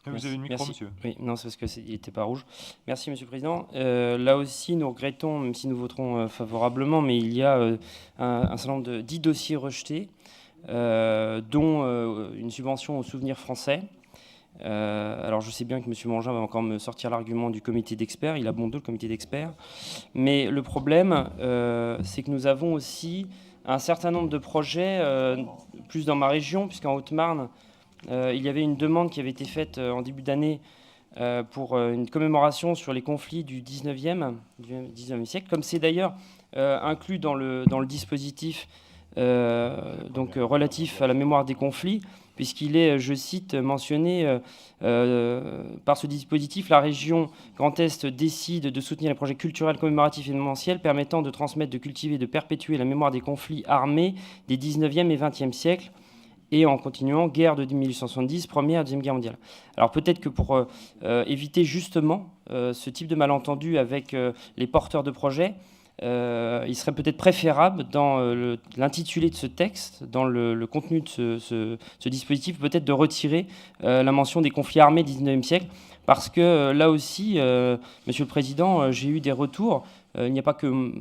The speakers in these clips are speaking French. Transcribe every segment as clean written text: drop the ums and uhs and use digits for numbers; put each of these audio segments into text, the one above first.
Vous avez le micro, monsieur. Oui, non, c'est parce qu'il n'était pas rouge. Merci, Monsieur le Président. Là aussi, nous regrettons, même si nous voterons favorablement, mais il y a un certain nombre de 10 dossiers rejetés, dont une subvention au Souvenir français. Alors, je sais bien que M. Mangin va encore me sortir l'argument du comité d'experts. Il a bon dos, le comité d'experts. Mais le problème, c'est que nous avons aussi un certain nombre de projets, plus dans ma région, puisqu'en Haute-Marne, il y avait une demande qui avait été faite en début d'année pour une commémoration sur les conflits du 19e siècle, comme c'est d'ailleurs inclus dans le dispositif relatif à la mémoire des conflits, puisqu'il est, je cite, mentionné par ce dispositif, la région Grand Est décide de soutenir les projets culturels, commémoratifs et événementiels permettant de transmettre, de cultiver et de perpétuer la mémoire des conflits armés des 19e et 20e siècles, et en continuant, guerre de 1870, Première et Deuxième Guerre mondiale. Alors peut-être que pour éviter justement ce type de malentendu avec les porteurs de projets, il serait peut-être préférable dans l'intitulé de ce texte, dans le contenu de ce dispositif, peut-être de retirer la mention des conflits armés du 19e siècle, parce que là aussi, Monsieur le Président, j'ai eu des retours. Il n'y a pas que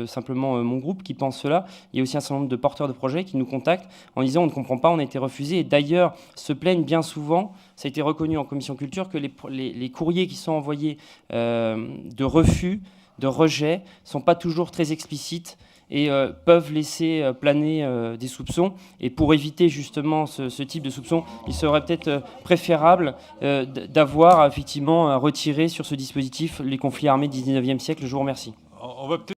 simplement mon groupe qui pense cela. Il y a aussi un certain nombre de porteurs de projets qui nous contactent en disant on ne comprend pas, on a été refusé. Et d'ailleurs, se plaignent bien souvent, ça a été reconnu en commission culture, que les courriers qui sont envoyés de refus, de rejet, ne sont pas toujours très explicites et peuvent laisser planer des soupçons. Et pour éviter justement ce type de soupçons, il serait peut-être préférable d'avoir effectivement retiré sur ce dispositif les conflits armés du 19e siècle. Je vous remercie. On va peut-être